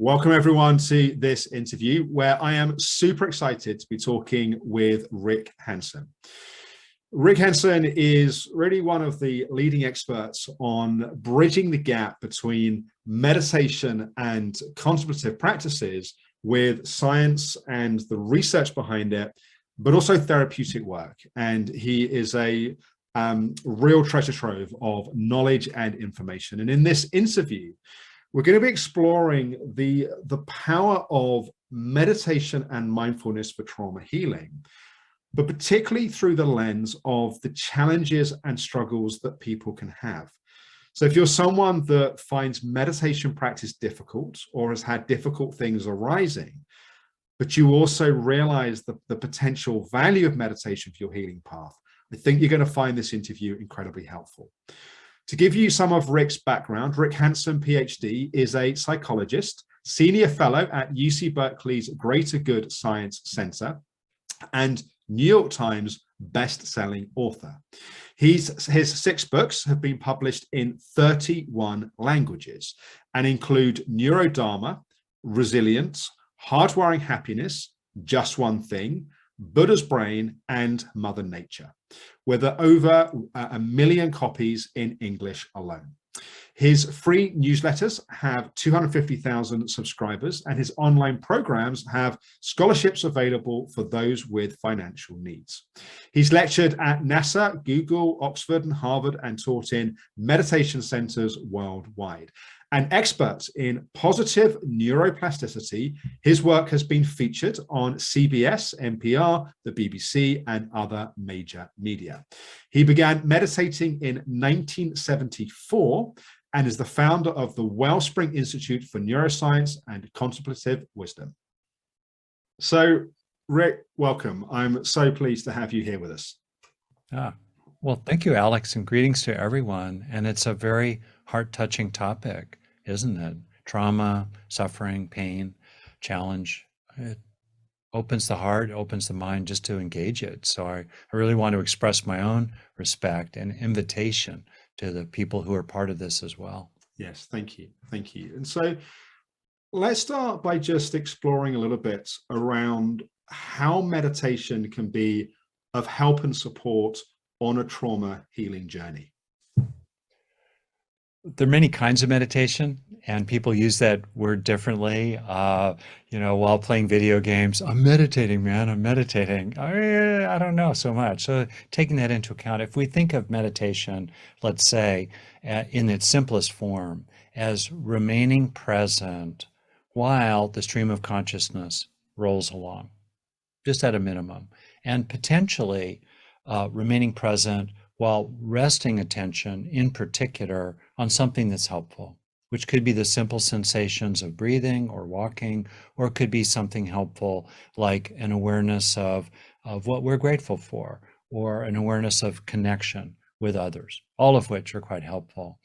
Welcome everyone to this interview where I am super excited to be talking with Rick Hanson. Rick Hanson is really one of the leading experts on bridging the gap between meditation and contemplative practices with science and the research behind it, but also therapeutic work. And he is a real treasure trove of knowledge and information. And in this interview, we're going to be exploring the power of meditation and mindfulness for trauma healing, but particularly through the lens of the challenges and struggles that people can have. So if you're someone that finds meditation practice difficult or has had difficult things arising, but you also realize the potential value of meditation for your healing path, I think you're going to find this interview incredibly helpful. To give you some of Rick's background, Rick Hanson, PhD, is a psychologist, senior fellow at UC Berkeley's Greater Good Science Center, and New York Times best-selling author. His 6 books have been published in 31 languages and include Neurodharma, Resilience, Hardwiring Happiness, Just One Thing, Buddha's Brain, and Mother Nature, with over 1 million copies in English alone. His free newsletters have 250,000 subscribers, and his online programs have scholarships available for those with financial needs. He's lectured at NASA, Google, Oxford, and Harvard, and taught in meditation centers worldwide. An expert in positive neuroplasticity, his work has been featured on CBS, NPR, the BBC, and other major media. He began meditating in 1974 and is the founder of the Wellspring Institute for Neuroscience and Contemplative Wisdom. So, Rick, welcome. I'm so pleased to have you here with us. Well, thank you, Alex, and greetings to everyone. And it's a very heart-touching topic, isn't it? Trauma, suffering, pain, challenge. It opens the heart, opens the mind just to engage it. So I really want to express my own respect and invitation to the people who are part of this as well. Yes, thank you. Thank you. And so let's start by just exploring a little bit around how meditation can be of help and support on a trauma healing journey. There are many kinds of meditation, and people use that word differently. While playing video games, I'm meditating, man, I'm meditating. I don't know so much. So taking that into account, if we think of meditation, let's say, in its simplest form, as remaining present while the stream of consciousness rolls along, just at a minimum, and potentially remaining present while resting attention in particular on something that's helpful, which could be the simple sensations of breathing or walking, or it could be something helpful like an awareness of what we're grateful for, or an awareness of connection with others, all of which are quite helpful.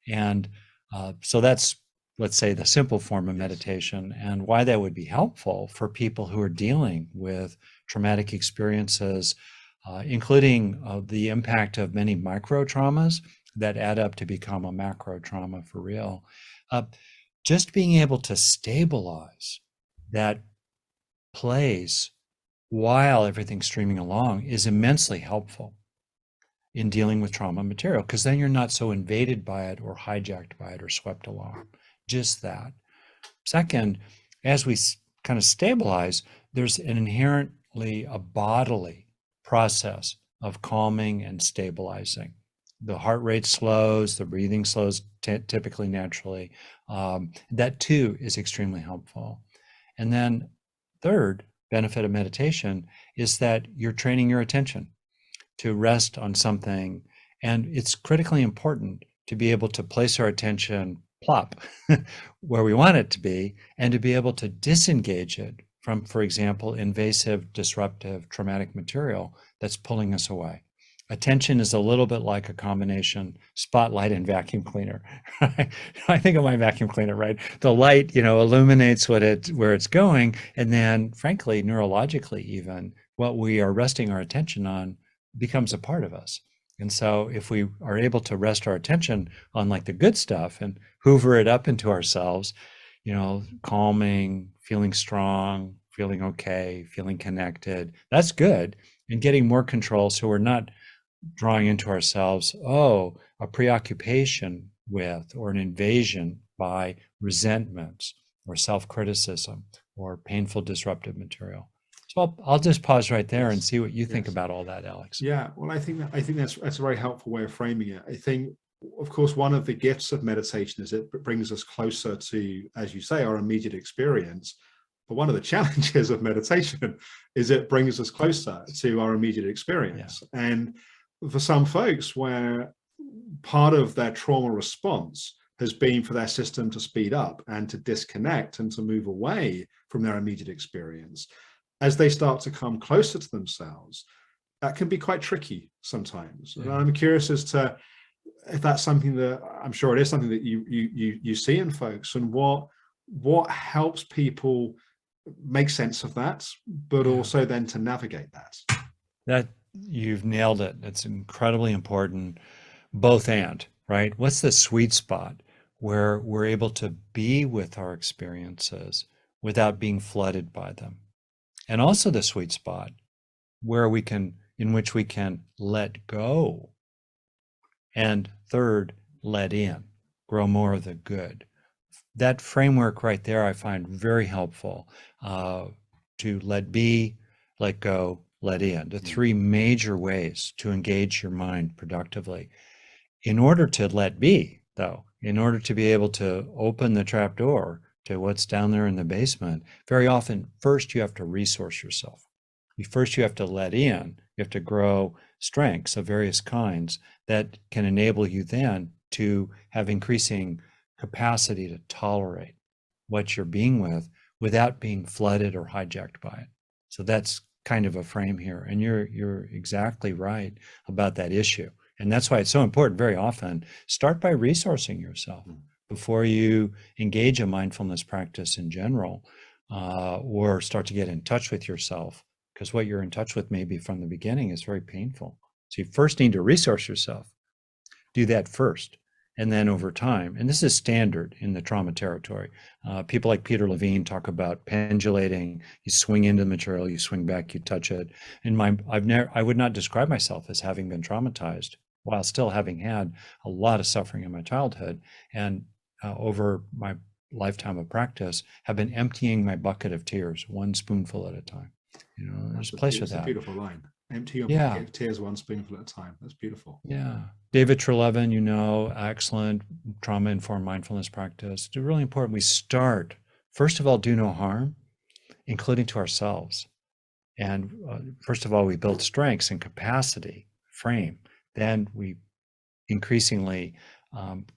And so that's, let's say, the simple form of meditation, and why that would be helpful for people who are dealing with traumatic experiences, including the impact of many micro traumas that add up to become a macro trauma for real. Just being able to stabilize that place while everything's streaming along is immensely helpful in dealing with trauma material, because then you're not so invaded by it or hijacked by it or swept along. Just that. Second, as we kind of stabilize, there's an inherently a bodily process of calming and stabilizing. The heart rate slows, the breathing slows typically naturally. That too is extremely helpful. And then third benefit of meditation is that you're training your attention to rest on something. And it's critically important to be able to place our attention plop where we want it to be, and to be able to disengage it from, for example, invasive, disruptive, traumatic material that's pulling us away. Attention is a little bit like a combination spotlight and vacuum cleaner. Right? I think of my vacuum cleaner, right? The light, illuminates where it's going, and then, frankly, neurologically, even what we are resting our attention on becomes a part of us. And so, if we are able to rest our attention on like the good stuff and hoover it up into ourselves, calming, feeling strong, feeling okay, feeling connected. That's good. And getting more control so we're not drawing into ourselves, a preoccupation with or an invasion by resentments or self-criticism or painful disruptive material. So I'll just pause right there and see what you think about all that, Alex. Yeah, well, I think that's a very helpful way of framing it. I think, of course, one of the gifts of meditation is it brings us closer to, as you say, our immediate experience. But one of the challenges of meditation is it brings us closer to our immediate experience. Yeah. And for some folks, where part of their trauma response has been for their system to speed up and to disconnect and to move away from their immediate experience, as they start to come closer to themselves, that can be quite tricky sometimes. Yeah. And I'm curious as to if that's something that, I'm sure it is something that you see in folks, and what helps people make sense of that, but also then to navigate that. That you've nailed it. It's incredibly important, both and, right? What's the sweet spot where we're able to be with our experiences without being flooded by them? And also the sweet spot in which we can let go. And third, let in, grow more of the good. That framework right there, I find very helpful to let be, let go, let in. The three major ways to engage your mind productively. In order to let be, though, in order to be able to open the trap door to what's down there in the basement, very often, first you have to resource yourself. First you have to let in, you have to grow strengths of various kinds that can enable you then to have increasing capacity to tolerate what you're being with without being flooded or hijacked by it. So that's kind of a frame here. And you're exactly right about that issue. And that's why it's so important very often, start by resourcing yourself before you engage a mindfulness practice in general, or start to get in touch with yourself, because what you're in touch with maybe from the beginning is very painful. So you first need to resource yourself. Do that first. And then over time, and this is standard in the trauma territory, people like Peter Levine talk about pendulating. You swing into the material, you swing back, you touch it. I would not describe myself as having been traumatized while still having had a lot of suffering in my childhood. And over my lifetime of practice, have been emptying my bucket of tears, one spoonful at a time. There's a place for that. That's a beautiful line. Empty your bucket of tears one spoonful at a time. That's beautiful. Yeah. David Treleaven, excellent trauma-informed mindfulness practice. It's really important. We start, first of all, do no harm, including to ourselves. And first of all, we build strengths and capacity, frame. Then we increasingly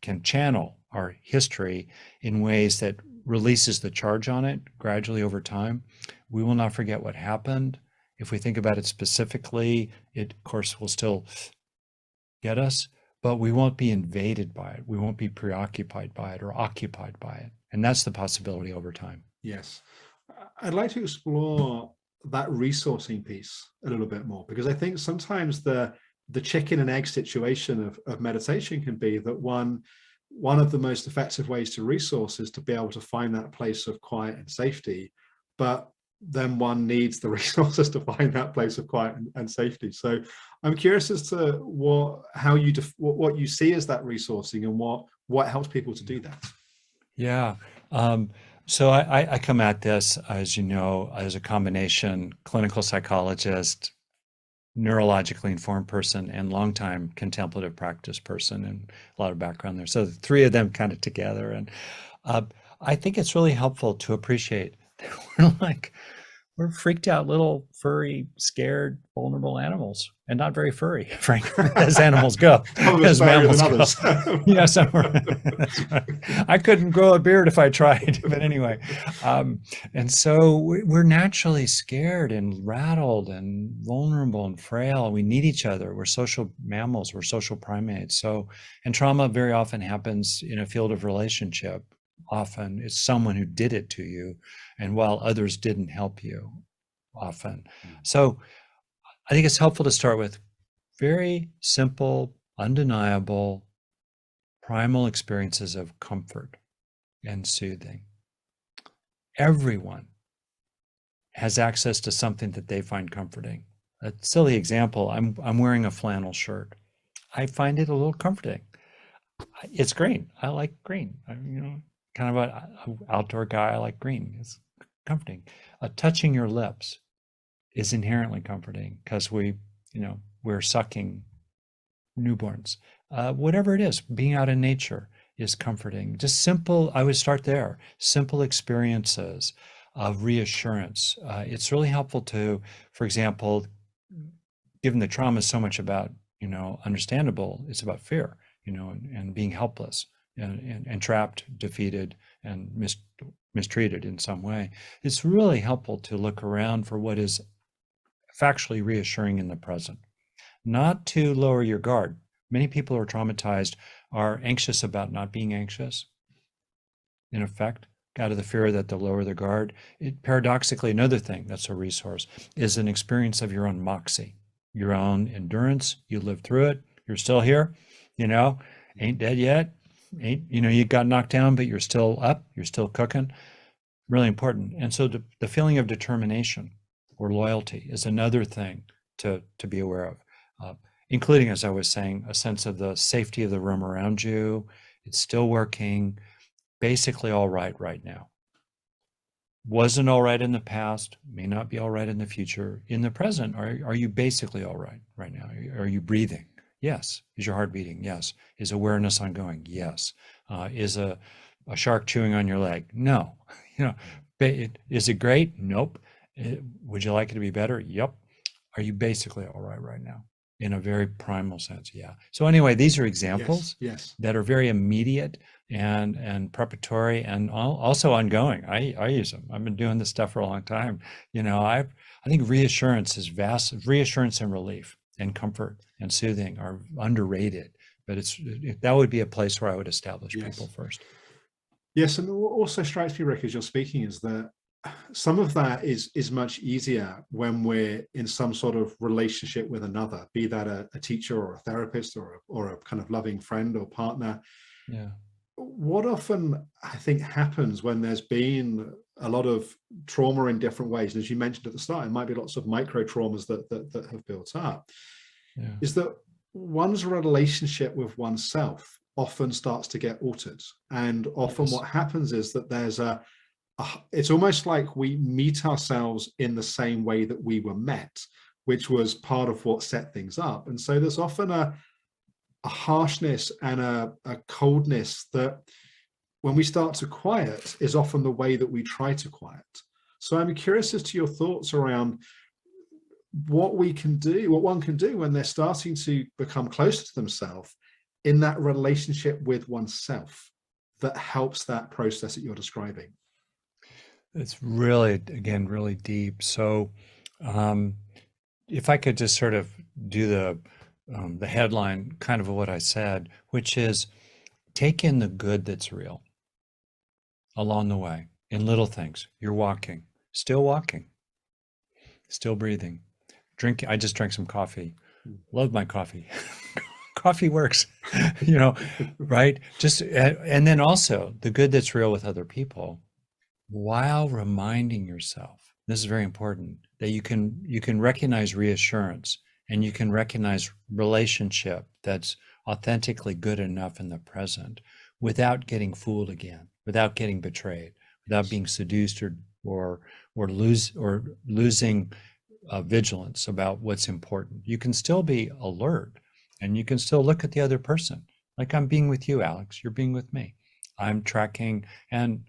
can channel our history in ways that releases the charge on it gradually over time. We will not forget what happened. If we think about it specifically, it, of course, will still get us, but we won't be invaded by it. We won't be preoccupied by it or occupied by it. And that's the possibility over time. Yes. I'd like to explore that resourcing piece a little bit more, because I think sometimes the chicken and egg situation of meditation can be that one of the most effective ways to resource is to be able to find that place of quiet and safety, but then one needs the resources to find that place of quiet and safety. So I'm curious as to what you see as that resourcing and what helps people to do that. Yeah. So I come at this, as you know, as a combination clinical psychologist, neurologically informed person, and longtime contemplative practice person, and a lot of background there. So the three of them kind of together. And I think it's really helpful to appreciate that we're freaked out little furry, scared, vulnerable animals, and not very furry, frankly, as animals go, as mammals go. Yes, that's right. I couldn't grow a beard if I tried, but anyway. And so we're naturally scared and rattled and vulnerable and frail. We need each other. We're social mammals. We're social primates. So, and trauma very often happens in a field of relationship. Often it's someone who did it to you, and while others didn't help you, often. So I think it's helpful to start with very simple, undeniable, primal experiences of comfort and soothing. Everyone has access to something that they find comforting. A silly example, I'm wearing a flannel shirt. I find it a little comforting. It's green. I like green. I'm kind of an outdoor guy. I like green. It's comforting. Touching your lips is inherently comforting because we're sucking newborns. Whatever it is, being out in nature is comforting. Just simple, I would start there. Simple experiences of reassurance. It's really helpful to, for example, given the trauma is so much about, understandable, it's about fear, and being helpless and trapped, defeated, and mistreated in some way. It's really helpful to look around for what is factually reassuring in the present, not to lower your guard. Many people who are traumatized are anxious about not being anxious, in effect, out of the fear that they'll lower their guard. Paradoxically, another thing that's a resource is an experience of your own moxie, your own endurance. You lived through it. You're still here, ain't dead yet. You got knocked down, but you're still up. You're still cooking. Really important. And so the feeling of determination or loyalty is another thing to be aware of, including, as I was saying, a sense of the safety of the room around you. It's still working, basically all right now. Wasn't all right in the past, may not be all right in the future. In the present, are you basically all right now? Are you breathing? Yes. Is your heart beating? Yes. Is awareness ongoing? Yes. Is a shark chewing on your leg? No. Is it great? Nope. Would you like it to be better? Yep. Are you basically all right now? In a very primal sense, yeah. So anyway, these are examples yes. that are very immediate and preparatory and also ongoing. I use them. I've been doing this stuff for a long time. I think reassurance is vast. Reassurance and relief and comfort and soothing are underrated, but that would be a place where I would establish people first. Yes, and what also strikes me, Rick, as you're speaking, is that some of that is much easier when we're in some sort of relationship with another, be that a teacher or a therapist or a kind of loving friend or partner. Yeah. What often I think happens when there's been a lot of trauma in different ways, and as you mentioned at the start, it might be lots of micro traumas that have built up, is that one's relationship with oneself often starts to get altered. And often what happens is that there's it's almost like we meet ourselves in the same way that we were met, which was part of what set things up. And so there's often a harshness and a coldness that when we start to quiet is often the way that we try to quiet. So I'm curious as to your thoughts around what one can do when they're starting to become closer to themselves in that relationship with oneself that helps that process that you're describing. It's really, again, really deep. So if I could just sort of do the headline kind of what I said, which is take in the good that's real along the way in little things. You're walking, still breathing. I just drank some coffee. Love my coffee. Coffee works, right? And then also the good that's real with other people, while reminding yourself, this is very important, that you can recognize reassurance and you can recognize relationship that's authentically good enough in the present without getting fooled again, without getting betrayed, without being seduced or losing vigilance about what's important. You can still be alert and you can still look at the other person. Like I'm being with you, Alex, you're being with me. I'm tracking and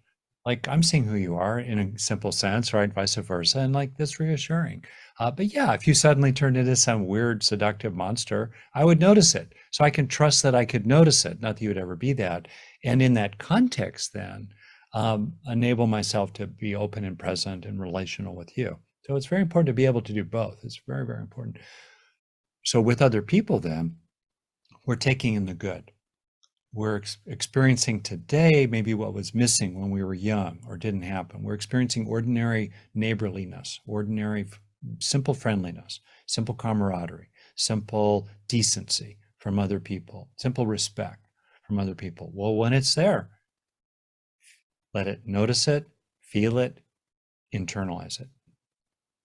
like I'm seeing who you are in a simple sense, right? Vice versa. And like that's reassuring. But yeah, if you suddenly turned into some weird seductive monster, I would notice it. So I can trust that I could notice it, not that you would ever be that. And in that context, then enable myself to be open and present and relational with you. So it's very important to be able to do both. It's very, very important. So with other people, then we're taking in the good. We're experiencing today maybe what was missing when we were young or didn't happen. We're experiencing ordinary neighborliness, ordinary simple friendliness, simple camaraderie, simple decency from other people, simple respect from other people. Well, when it's there, let it notice it, feel it, internalize it.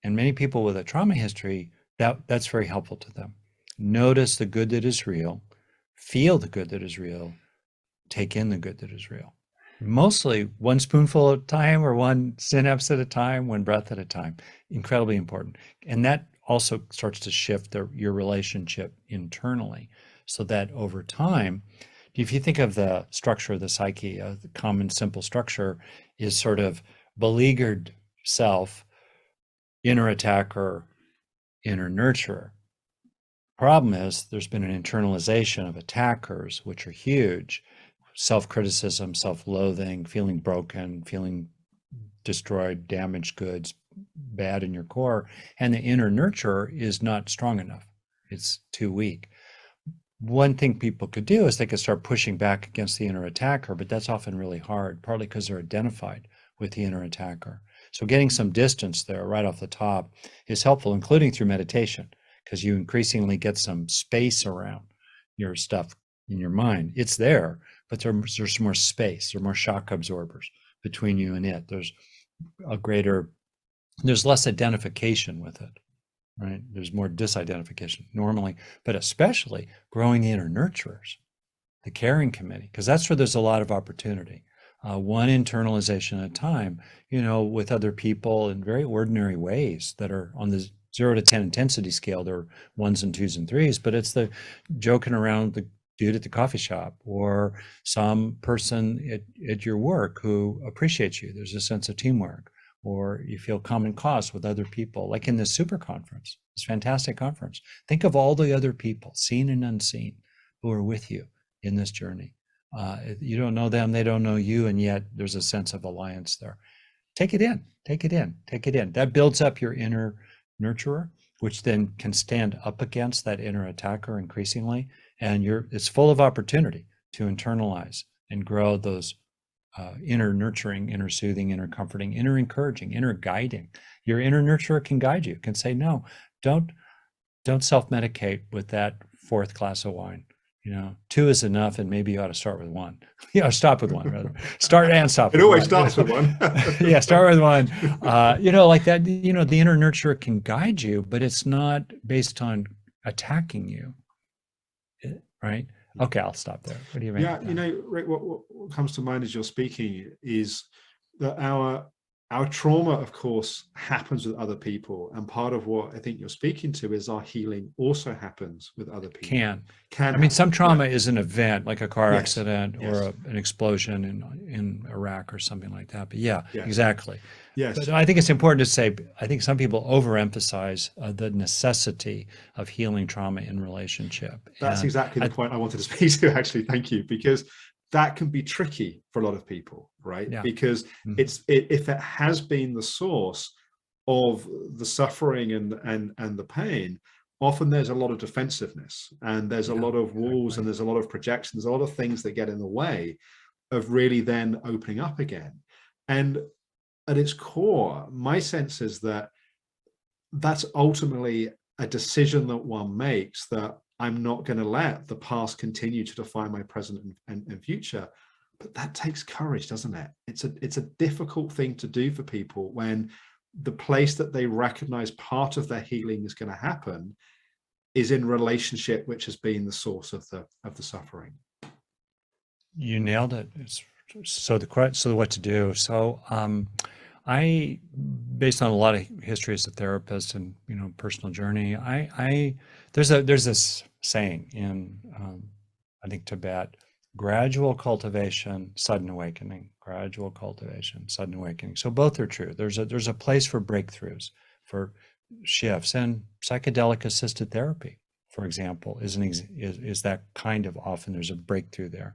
And many people with a trauma history, that's very helpful to them. Notice the good that is real, feel the good that is real, take in the good that is real. Mostly one spoonful at a time, or one synapse at a time, one breath at a time. Incredibly important. And that also starts to shift your relationship internally, so that over time, if you think of the structure of the psyche, the common simple structure is sort of beleaguered self, inner attacker, inner nurturer. Problem is there's been an internalization of attackers, which are huge. Self-criticism, self-loathing, feeling broken, feeling destroyed, damaged goods, bad in your core. And the inner nurturer is not strong enough. It's too weak. One thing people could do is they could start pushing back against the inner attacker, but that's often really hard, partly because they're identified with the inner attacker. So getting some distance there right off the top is helpful, including through meditation, because you increasingly get some space around your stuff in your mind. It's there, but there's more space, there are more shock absorbers between you and it. There's less identification with it, right? There's more disidentification normally, but especially growing the inner nurturers, the caring committee, because that's where there's a lot of opportunity. One internalization at a time, with other people in very ordinary ways that are on the 0 to 10 intensity scale. There are 1s and 2s and 3s, but it's the joking around the dude at the coffee shop, or some person at your work who appreciates you. There's a sense of teamwork, or you feel common cause with other people, like in this super conference, this fantastic conference. Think of all the other people, seen and unseen, who are with you in this journey. You don't know them, they don't know you, and yet there's a sense of alliance there. Take it in, take it in, take it in. That builds up your inner nurturer, which then can stand up against that inner attacker increasingly. And it's full of opportunity to internalize and grow those inner nurturing, inner soothing, inner comforting, inner encouraging, inner guiding. Your inner nurturer can guide you, can say, no, don't self-medicate with that 4th glass of wine. 2 is enough, and maybe you ought to start with 1. Stop with 1 rather. Start and stop. It always starts with 1. Yeah, start with 1. Like that. The inner nurturer can guide you, but it's not based on attacking you, right? Okay, I'll stop there. What do you mean? Yeah, Rick, what comes to mind as you're speaking is that our trauma, of course, happens with other people, and part of what I think you're speaking to is our healing also happens with other people. I mean, some trauma is an event, like a car accident or an explosion in Iraq or something like that. But yeah, exactly. Yes. But I think it's important to say, I think some people overemphasize the necessity of healing trauma in relationship. That's exactly the point I wanted to speak to, actually. Thank you, because that can be tricky for a lot of people, right? Yeah. Because if it has been the source of the suffering and the pain, often there's a lot of defensiveness, and there's a lot of walls, and there's a lot of projections, a lot of things that get in the way of really then opening up again. And at its core, my sense is that that's ultimately a decision that one makes, that I'm not going to let the past continue to define my present and future. But that takes courage, doesn't it? It's a difficult thing to do for people when the place that they recognize part of their healing is going to happen is in relationship, which has been the source of the suffering. You nailed it. So what to do? So I, based on a lot of history as a therapist and personal journey, there's this saying in I think Tibet: gradual cultivation, sudden awakening. Gradual cultivation, sudden awakening. So both are true. There's a place for breakthroughs, for shifts, and psychedelic assisted therapy, for example, is that kind of, often there's a breakthrough there.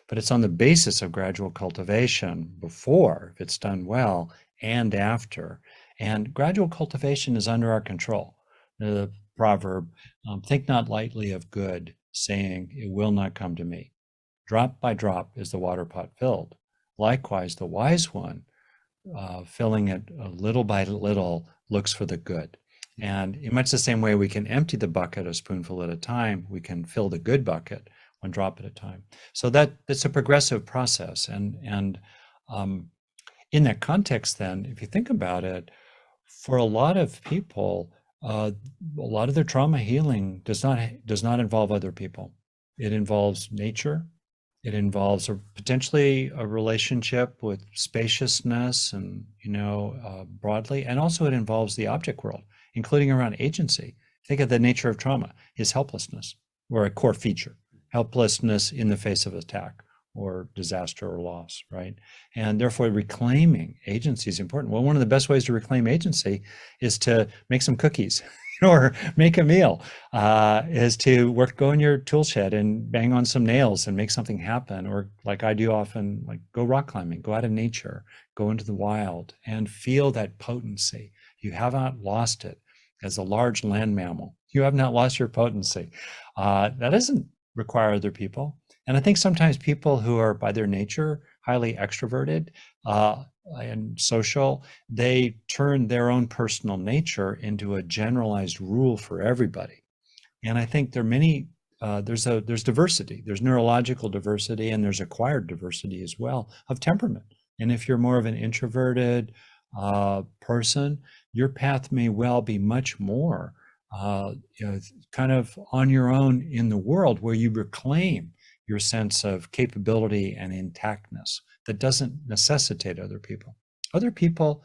But it's on the basis of gradual cultivation before, if it's done well, and after. And gradual cultivation is under our control. The proverb, think not lightly of good, saying, it will not come to me. Drop by drop is the water pot filled. Likewise, the wise one, filling it little by little, looks for the good. And in much the same way we can empty the bucket a spoonful at a time, we can fill the good bucket one drop at a time. So that's a progressive process. And In that context, then, if you think about it, for a lot of people, a lot of their trauma healing does not involve other people. It involves nature. It involves potentially a relationship with spaciousness and, broadly, and also it involves the object world, including around agency. Think of the nature of trauma is helplessness, or a core feature, helplessness in the face of attack or disaster or loss, right? And therefore reclaiming agency is important. Well, one of the best ways to reclaim agency is to make some cookies or make a meal, is to go in your tool shed and bang on some nails and make something happen. Or like I do often, like go rock climbing, go out in nature, go into the wild and feel that potency. You have not lost it. As a large land mammal, you have not lost your potency. That doesn't require other people. And I think sometimes people who are by their nature highly extroverted and social, they turn their own personal nature into a generalized rule for everybody. And I think there are many, there's diversity, there's neurological diversity, and there's acquired diversity as well of temperament. And if you're more of an introverted person, your path may well be much more kind of on your own in the world, where you reclaim your sense of capability and intactness that doesn't necessitate other people. Other people,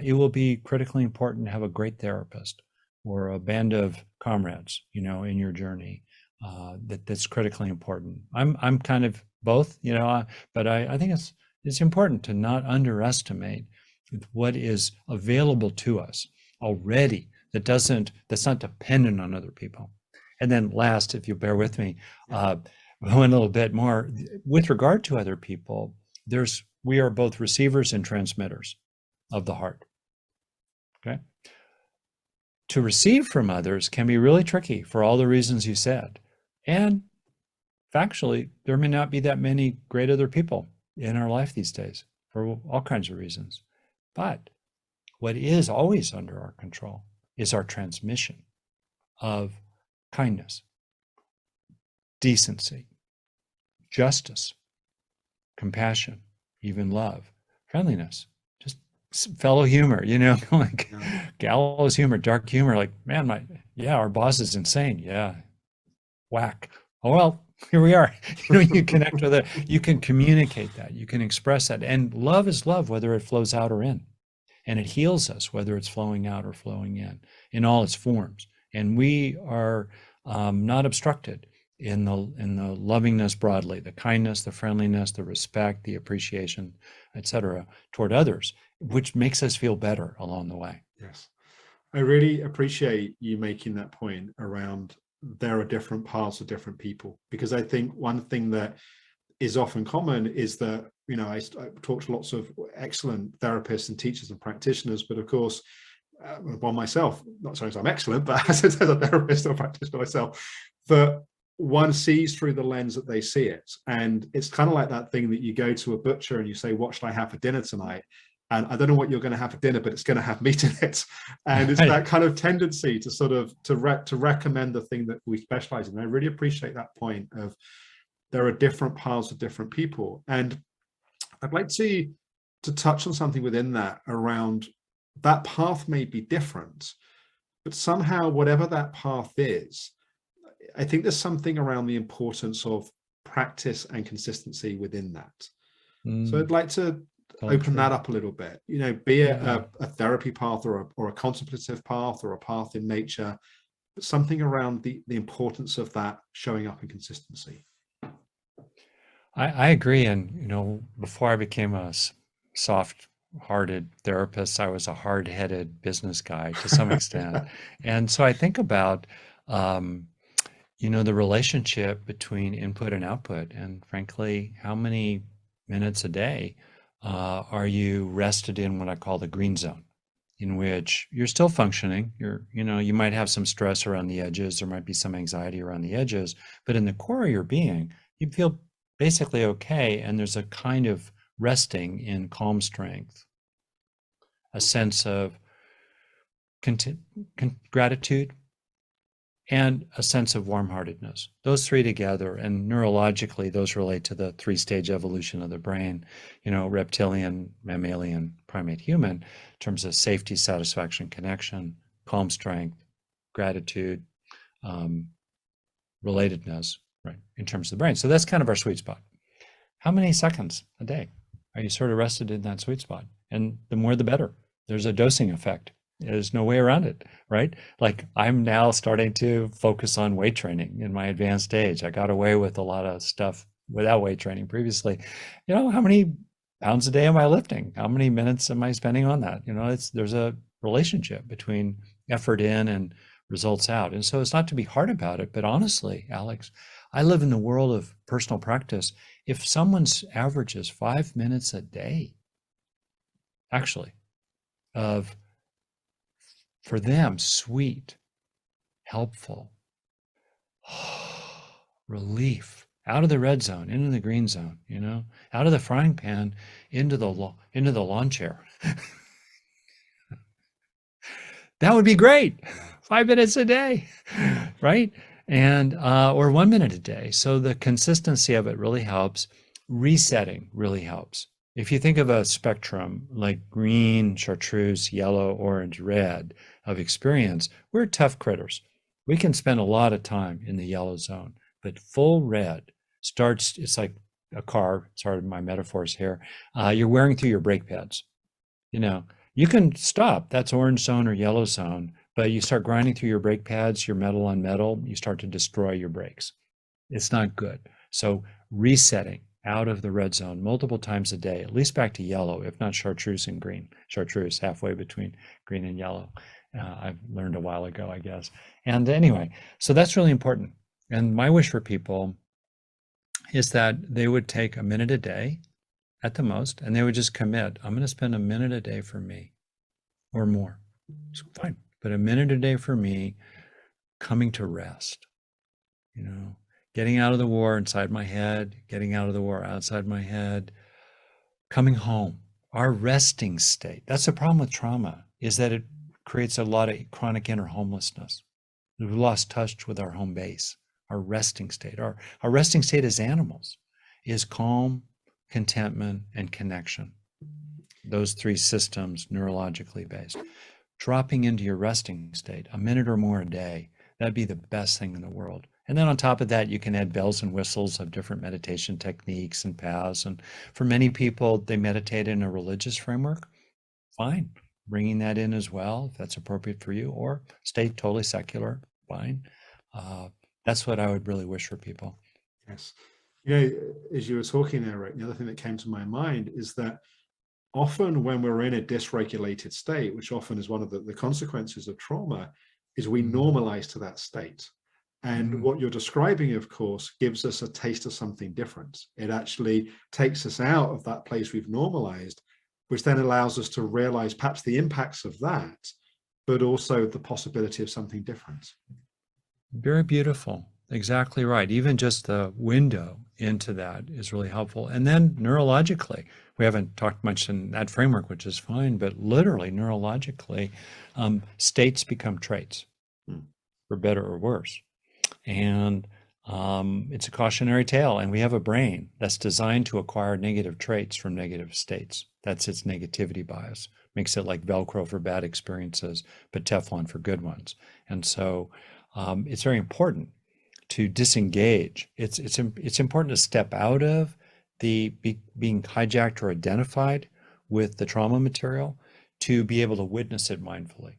it will be critically important to have a great therapist or a band of comrades, in your journey. That's critically important. I'm kind of both, but I think it's important to not underestimate what is available to us already that's not dependent on other people. And then last, if you bear with me, one little bit more with regard to other people, we are both receivers and transmitters of the heart. Okay. To receive from others can be really tricky for all the reasons you said. And factually, there may not be that many great other people in our life these days for all kinds of reasons. But what is always under our control is our transmission of kindness, decency, justice, compassion, even love, friendliness, just fellow humor, like gallows humor, dark humor, like, man, our boss is insane. Yeah. Whack. Oh, well, here we are. You connect with it. You can communicate that. You can express that. And love is love, whether it flows out or in. And it heals us, whether it's flowing out or flowing in all its forms. And we are not obstructed in the lovingness broadly, the kindness, the friendliness, the respect, the appreciation, etc., toward others, which makes us feel better along the way. Yes. I really appreciate you making that point around there are different paths of different people, because I think one thing that is often common is that, I talk to lots of excellent therapists and teachers and practitioners, but of course, myself, not saying I'm excellent, but as a therapist or practitioner myself, that one sees through the lens that they see it. And it's kind of like that thing that you go to a butcher and you say, what should I have for dinner tonight? And I don't know what you're going to have for dinner, but it's going to have meat in it. And it's that kind of tendency to sort of to recommend the thing that we specialize in. And I really appreciate that point of there are different paths of different people. And I'd like to touch on something within that around that path may be different, but somehow whatever that path is, I think there's something around the importance of practice and consistency within that. So I'd like to open that up a little bit, be it a therapy path or a contemplative path or a path in nature, but something around the importance of that showing up in consistency. I agree. And, before I became a soft-hearted therapist, I was a hard-headed business guy to some extent. And so I think about, the relationship between input and output. And frankly, how many minutes a day are you rested in what I call the green zone, in which you're still functioning? You might have some stress around the edges, there might be some anxiety around the edges, but in the core of your being, you feel basically okay. And there's a kind of resting in calm strength, a sense of gratitude, and a sense of warm-heartedness. Those three together, and neurologically, those relate to the three-stage evolution of the brain, reptilian, mammalian, primate, human, in terms of safety, satisfaction, connection, calm, strength, gratitude, relatedness, right, in terms of the brain. So that's kind of our sweet spot. How many seconds a day are you sort of rested in that sweet spot? And the more, the better. There's a dosing effect. There's no way around it, right? Like, I'm now starting to focus on weight training in my advanced age. I got away with a lot of stuff without weight training previously. How many pounds a day am I lifting? How many minutes am I spending on that? There's a relationship between effort in and results out. And so it's not to be hard about it, but honestly, Alex, I live in the world of personal practice. If someone's averages 5 minutes a day, actually, of, for them, sweet, helpful, relief, out of the red zone, into the green zone, out of the frying pan, into the lawn chair. That would be great. 5 minutes a day, right? And, or 1 minute a day. So the consistency of it really helps. Resetting really helps. If you think of a spectrum like green, chartreuse, yellow, orange, red of experience, we're tough critters. We can spend a lot of time in the yellow zone, but full red starts, it's like a car, sorry, my metaphors here. You're wearing through your brake pads. You can stop, that's orange zone or yellow zone, but you start grinding through your brake pads, your metal on metal, you start to destroy your brakes. It's not good. So resetting out of the red zone multiple times a day, at least back to yellow, if not chartreuse and green. Chartreuse halfway between green and yellow. I've learned a while ago, I guess. And anyway, so that's really important. And my wish for people is that they would take a minute a day at the most, and they would just commit, I'm going to spend a minute a day for me or more. It's fine. But a minute a day for me, coming to rest, getting out of the war inside my head, getting out of the war outside my head, coming home, our resting state. That's the problem with trauma, is that it creates a lot of chronic inner homelessness. We've lost touch with our home base, our resting state. Our resting state as animals is calm, contentment, and connection. Those three systems neurologically based. Dropping into your resting state, a minute or more a day, that'd be the best thing in the world. And then on top of that, you can add bells and whistles of different meditation techniques and paths. And for many people, they meditate in a religious framework. Fine, bringing that in as well, if that's appropriate for you, or stay totally secular, fine. That's what I would really wish for people. Yes. As you were talking there, Rick, the other thing that came to my mind is that often when we're in a dysregulated state, which often is one of the consequences of trauma, is we normalize to that state. And what you're describing, of course, gives us a taste of something different. It actually takes us out of that place we've normalized, which then allows us to realize perhaps the impacts of that, but also the possibility of something different. Very beautiful. Exactly right. Even just the window into that is really helpful. And then neurologically, we haven't talked much in that framework, which is fine, but literally neurologically, states become traits, for better or worse. And it's a cautionary tale. And we have a brain that's designed to acquire negative traits from negative states. That's its negativity bias. Makes it like Velcro for bad experiences, but Teflon for good ones. And so it's very important to disengage. It's important to step out of being hijacked or identified with the trauma material, to be able to witness it mindfully,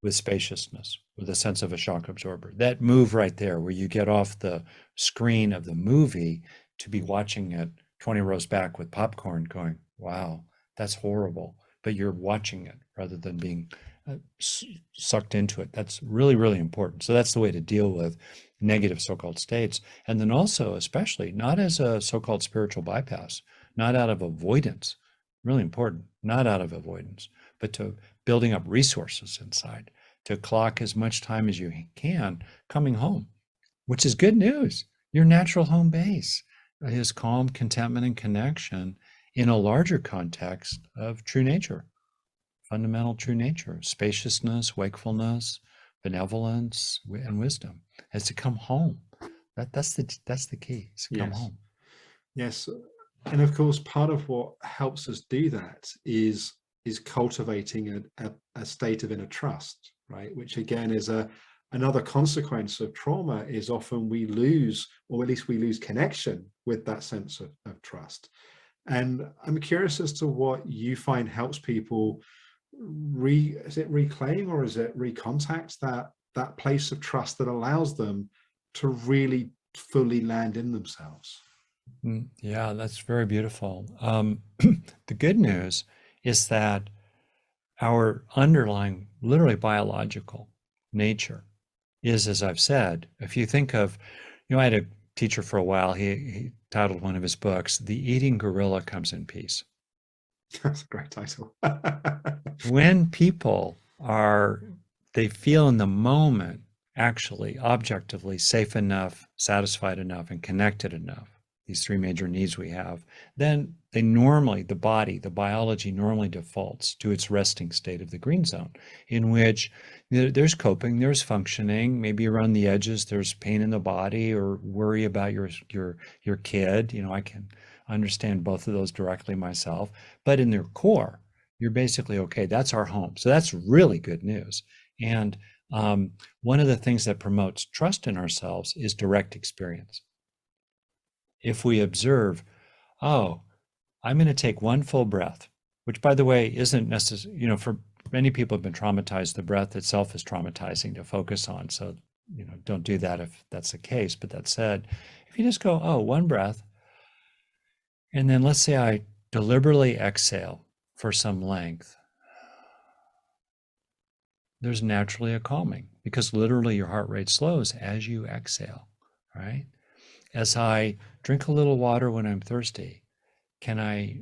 with spaciousness, with a sense of a shock absorber. That move right there, where you get off the screen of the movie to be watching it 20 rows back with popcorn going, wow, that's horrible. But you're watching it rather than being sucked into it. That's really, really important. So that's the way to deal with negative so-called states. And then also, especially, not as a so-called spiritual bypass, not out of avoidance, really important, not out of avoidance, but to building up resources inside, to clock as much time as you can coming home, which is good news. Your natural home base is calm, contentment, and connection in a larger context of true nature, fundamental true nature, spaciousness, wakefulness, benevolence, and wisdom, is to come home. That's the key, is to come Yes. home. Yes. And of course, part of what helps us do that is cultivating a state of inner trust, right? Which again is another consequence of trauma, is often we lose, or at least we lose connection with that sense of trust. And I'm curious as to what you find helps people is it reclaim, or is it recontact that place of trust that allows them to really fully land in themselves? Yeah, that's very beautiful. The good news is that our underlying, literally biological nature is, as I've said, if you think of, I had a teacher for a while, he titled one of his books, "The Eating Gorilla Comes in Peace." That's a great title. When people they feel in the moment, actually, objectively safe enough, satisfied enough, and connected enough, these three major needs we have, then the biology normally defaults to its resting state of the green zone, in which there's coping, there's functioning, maybe around the edges, there's pain in the body or worry about your kid. I can understand both of those directly myself, but in their core, you're basically okay. That's our home. So that's really good news. And one of the things that promotes trust in ourselves is direct experience. If we observe, oh, I'm going to take one full breath, which, by the way, isn't necessary, for many people have been traumatized. The breath itself is traumatizing to focus on. So, don't do that if that's the case. But that said, if you just go, oh, one breath, and then let's say I deliberately exhale for some length, there's naturally a calming, because literally your heart rate slows as you exhale, right? As I drink a little water when I'm thirsty,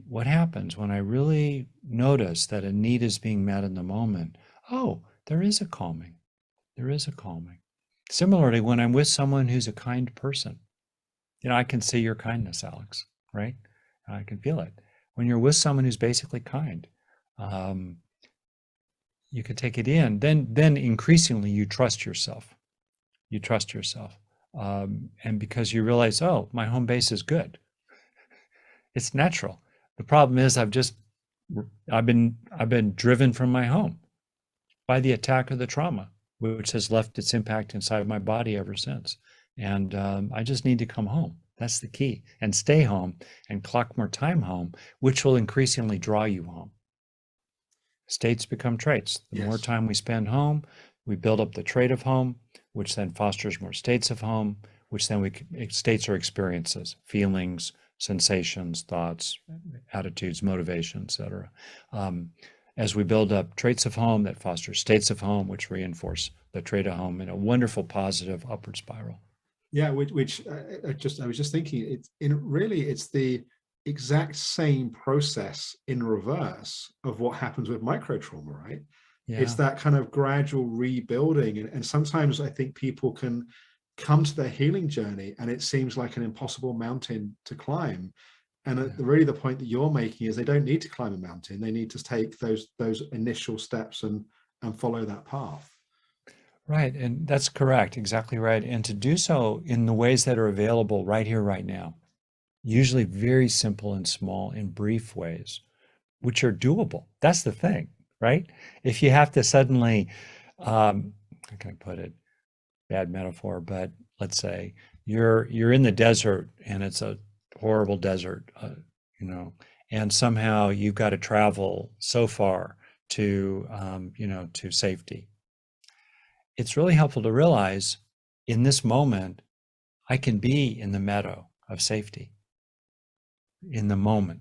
what happens when I really notice that a need is being met in the moment? Oh, there is a calming. There is a calming. Similarly, when I'm with someone who's a kind person, I can see your kindness, Alex, right? I can feel it. When you're with someone who's basically kind, you can take it in. Then increasingly you trust yourself. You trust yourself. And because you realize, oh, my home base is good. It's natural. The problem is I've been driven from my home by the attack of the trauma, which has left its impact inside my body ever since. And I just need to come home. That's the key. And stay home and clock more time home, which will increasingly draw you home. States become traits. The more Yes. time we spend home, we build up the trait of home, which then fosters more states of home, which then states are experiences, feelings, sensations, thoughts, attitudes, motivation, etc. As we build up traits of home, that foster states of home, which reinforce the trait of home in a wonderful, positive upward spiral. Yeah, which I was just thinking, it's the exact same process in reverse of what happens with micro trauma, right? It's Yeah. that kind of gradual rebuilding, and sometimes I think people can come to their healing journey and it seems like an impossible mountain to climb. And really the point that you're making is they don't need to climb a mountain. They need to take those initial steps and follow that path. Right. And that's correct. Exactly right. And to do so in the ways that are available right here, right now, usually very simple and small in brief ways, which are doable. That's the thing, right? If you have to suddenly, how can I put it? Bad metaphor, but let's say you're in the desert and it's a horrible desert, and somehow you've got to travel so far to safety. It's really helpful to realize in this moment, I can be in the meadow of safety in the moment.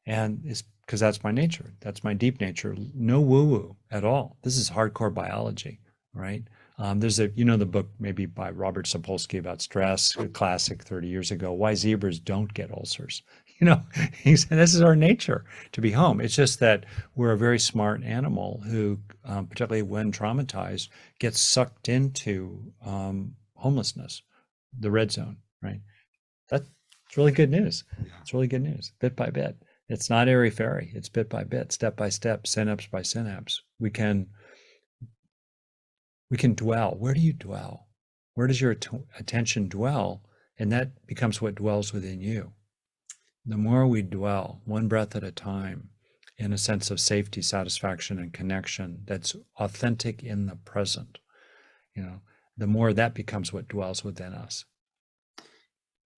And it's because that's my nature. That's my deep nature. No woo-woo at all. This is hardcore biology, right? There's the book maybe by Robert Sapolsky about stress, a classic 30 years ago, Why Zebras Don't Get Ulcers. He said, this is our nature to be home. It's just that we're a very smart animal who, particularly when traumatized, gets sucked into homelessness, the red zone, right? That's really good news. It's really good news, bit by bit. It's not airy-fairy. It's bit by bit, step by step, synapse by synapse. We can We can dwell. Where do you dwell? Where does your attention dwell? And that becomes what dwells within you. The more we dwell, one breath at a time, in a sense of safety, satisfaction, and connection that's authentic in the present, the more that becomes what dwells within us.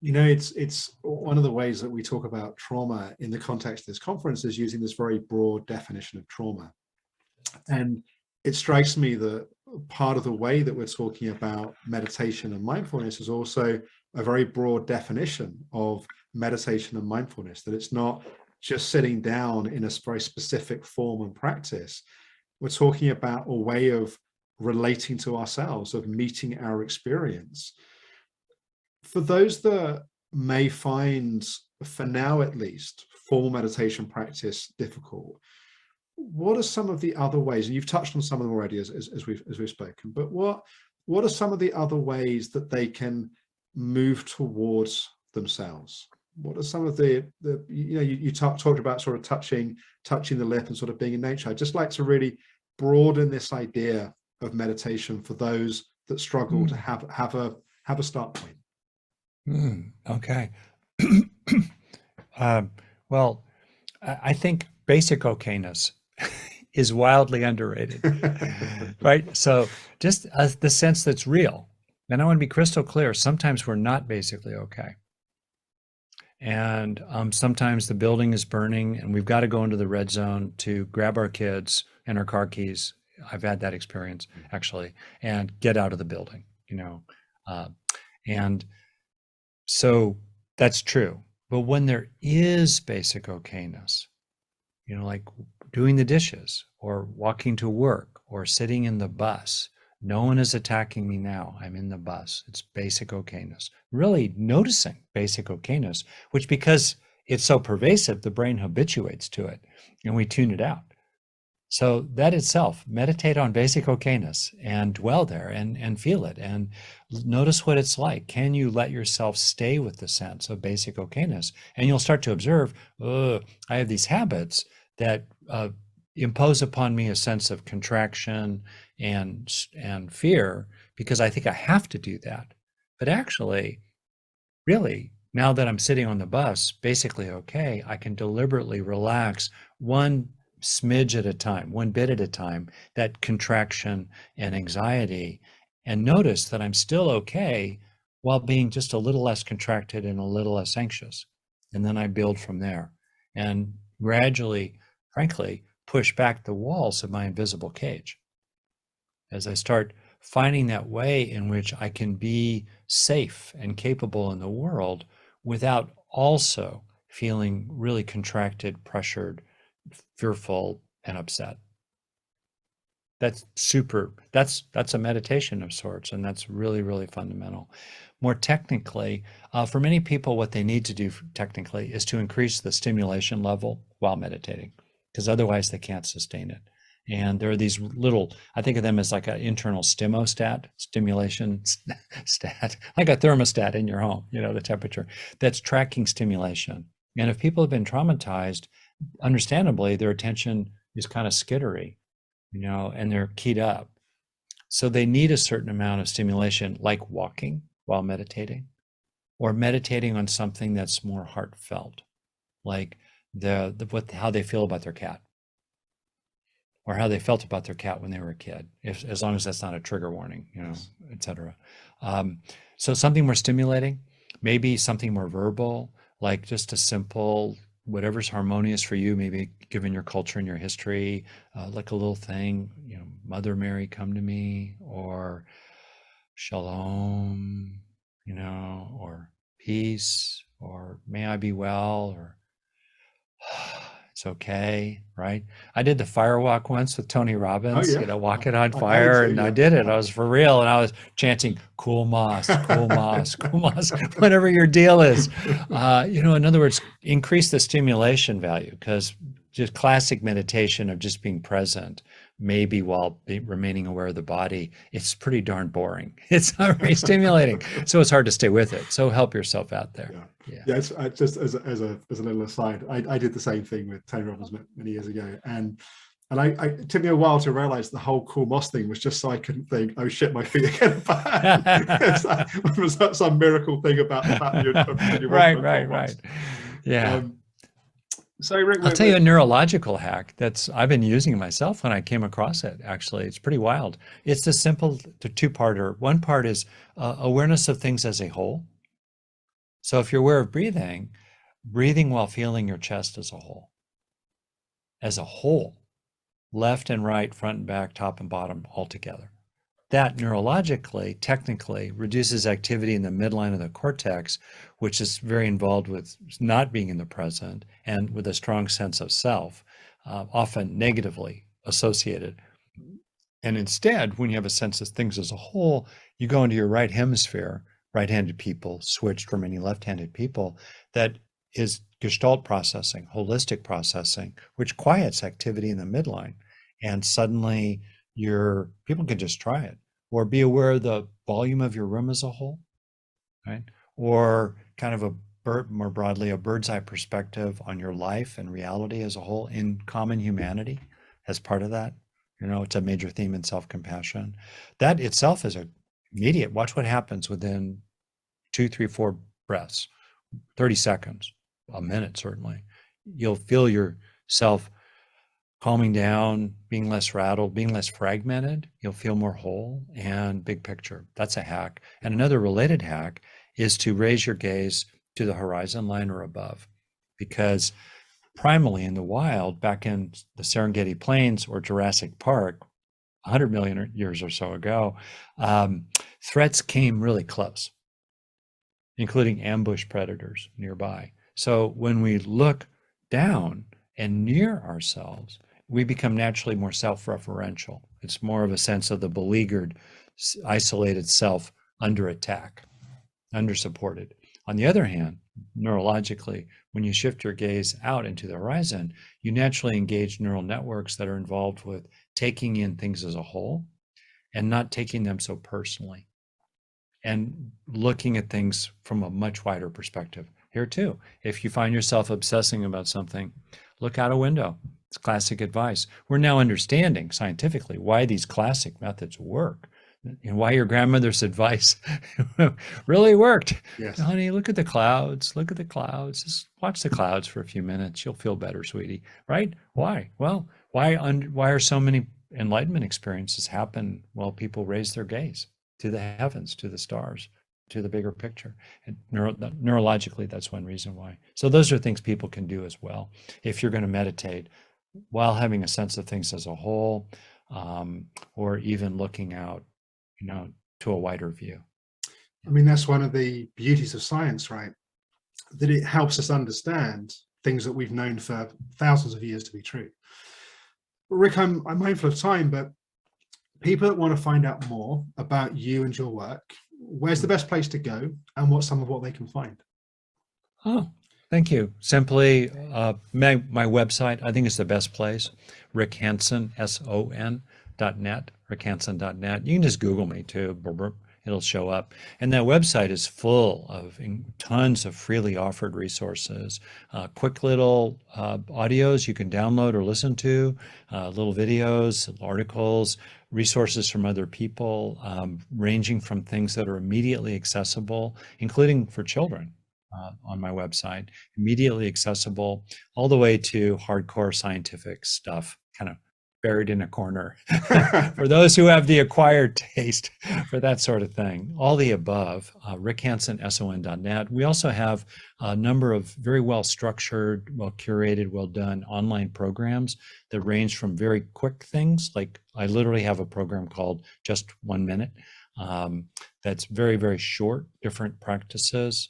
It's one of the ways that we talk about trauma in the context of this conference is using this very broad definition of trauma. And it strikes me that part of the way that we're talking about meditation and mindfulness is also a very broad definition of meditation and mindfulness, that it's not just sitting down in a very specific form and practice. We're talking about a way of relating to ourselves, of meeting our experience. For those that may find, for now at least, formal meditation practice difficult, what are some of the other ways, and you've touched on some of them already as we've spoken, but what are some of the other ways that they can move towards themselves? What are some of the you talked about sort of touching the lip and sort of being in nature. I'd just like to really broaden this idea of meditation for those that struggle to have a start point. Okay. Well, I think basic okayness is wildly underrated, right? So just the sense that's real. And I want to be crystal clear. Sometimes we're not basically okay. And sometimes the building is burning and we've got to go into the red zone to grab our kids and our car keys. I've had that experience actually, and get out of the building, and so that's true. But when there is basic okayness, like doing the dishes or walking to work or sitting in the bus, no one is attacking me now. I'm in the bus. It's basic okayness. Really noticing basic okayness, which because it's so pervasive, the brain habituates to it and we tune it out. So that itself, meditate on basic okayness and dwell there and feel it and notice what it's like. Can you let yourself stay with the sense of basic okayness? And you'll start to observe, I have these habits that impose upon me a sense of contraction and fear because I think I have to do that. But actually, really, now that I'm sitting on the bus, basically okay, I can deliberately relax one smidge at a time, one bit at a time, that contraction and anxiety, and notice that I'm still okay while being just a little less contracted and a little less anxious. And then I build from there and gradually, frankly, push back the walls of my invisible cage as I start finding that way in which I can be safe and capable in the world without also feeling really contracted, pressured, fearful, and upset. That's a meditation of sorts, and that's really, really fundamental. More technically, for many people, what they need to do technically is to increase the stimulation level while meditating, because otherwise they can't sustain it. And there are these little, I think of them as like an internal stimulation stat, like a thermostat in your home, the temperature, that's tracking stimulation. And if people have been traumatized, understandably, their attention is kind of skittery, and they're keyed up. So they need a certain amount of stimulation, like walking while meditating, or meditating on something that's more heartfelt, like how they feel about their cat, or how they felt about their cat when they were a kid, as long as that's not a trigger warning, etc. So something more stimulating, maybe something more verbal, like just a simple, whatever's harmonious for you, maybe given your culture and your history, like a little thing, Mother Mary, come to me, or shalom, or peace, or may I be well, or it's okay, right? I did the fire walk once with Tony Robbins, walk it on fire, and I did it. I was for real, and I was chanting, cool moss, cool moss, cool moss, whatever your deal is. In other words, increase the stimulation value, because just classic meditation of just being present, maybe while remaining aware of the body, it's pretty darn boring. It's not very stimulating, so it's hard to stay with it. So help yourself out there. Yeah. It's just as a little aside, I did the same thing with Tony Robbins many years ago, and And it took me a while to realize the whole cool moss thing was just so I couldn't think, oh shit, my feet are getting bad. It was that some miracle thing about the fact that you're Right, right, right. Yeah. So Rick, I'll tell you a neurological hack that's I've been using myself when I came across it, actually. It's pretty wild. It's a simple two-parter. One part is awareness of things as a whole. So if you're aware of breathing, breathing while feeling your chest as a whole, left and right, front and back, top and bottom, all together. That neurologically, technically, reduces activity in the midline of the cortex, which is very involved with not being in the present and with a strong sense of self, often negatively associated. And instead, when you have a sense of things as a whole, you go into your right hemisphere. Right-handed people switched from any left-handed people. That is Gestalt processing, holistic processing, which quiets activity in the midline. And suddenly people can just try it, or be aware of the volume of your room as a whole, right? Or kind of more broadly, a bird's eye perspective on your life and reality as a whole in common humanity as part of that. It's a major theme in self-compassion. That itself is immediate. Watch what happens within 2, 3, 4 breaths, 30 seconds, a minute, certainly. You'll feel yourself calming down, being less rattled, being less fragmented. You'll feel more whole and big picture. That's a hack. And another related hack is to raise your gaze to the horizon line or above, because primally in the wild, back in the Serengeti Plains or Jurassic Park, 100 million years or so ago, threats came really close, including ambush predators nearby. So when we look down and near ourselves, we become naturally more self-referential. It's more of a sense of the beleaguered, isolated self under attack, under supported. On the other hand, neurologically, when you shift your gaze out into the horizon, you naturally engage neural networks that are involved with taking in things as a whole and not taking them so personally, and looking at things from a much wider perspective. Here too, if you find yourself obsessing about something, look out a window. It's classic advice. We're now understanding scientifically why these classic methods work and why your grandmother's advice really worked. Yes. Honey, look at the clouds. Look at the clouds. Just watch the clouds for a few minutes. You'll feel better, sweetie. Right? Why? Well, why are so many enlightenment experiences happen while people raise their gaze to the heavens, to the stars, to the bigger picture? And neurologically, that's one reason why. So those are things people can do as well if you're going to meditate while having a sense of things as a whole, or even looking out, to a wider view. I mean, that's one of the beauties of science, right? That it helps us understand things that we've known for thousands of years to be true. Rick, I'm mindful of time, but people that want to find out more about you and your work, where's the best place to go, and what's some of what they can find? Oh, thank you. Simply, my website, I think is the best place, Rick Hanson, SON.net, rickhanson.net. You can just Google me too. It'll show up. And that website is full of tons of freely offered resources, quick little audios you can download or listen to, little videos, articles, resources from other people, ranging from things that are immediately accessible, including for children. On my website, immediately accessible, all the way to hardcore scientific stuff, kind of buried in a corner for those who have the acquired taste for that sort of thing. All the above, rickhansonson.net. We also have a number of very well structured, well curated, well done online programs that range from very quick things, like I literally have a program called Just 1 Minute. That's very, very short, different practices,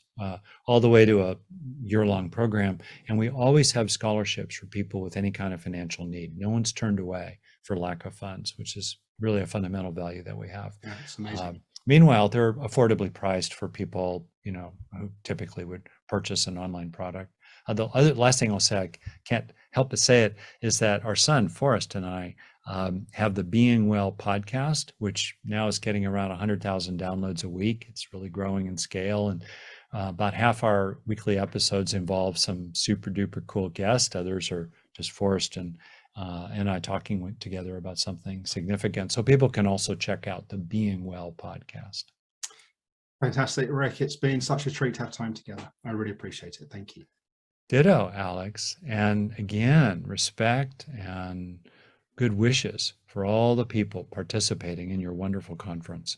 all the way to a year-long program. And we always have scholarships for people with any kind of financial need. No one's turned away for lack of funds, which is really a fundamental value that we have. Yeah, it's amazing. Meanwhile, they're affordably priced for people, who typically would purchase an online product. The last thing I'll say, I can't help but say it, is that our son, Forrest, and I have the Being Well podcast, which now is getting around 100,000 downloads a week. It's really growing in scale. And about half our weekly episodes involve some super duper cool guests. Others are just Forrest and and I talking together about something significant. So people can also check out the Being Well podcast. Fantastic, Rick. It's been such a treat to have time together. I really appreciate it. Thank you. Ditto, Alex. And again, respect and good wishes for all the people participating in your wonderful conference.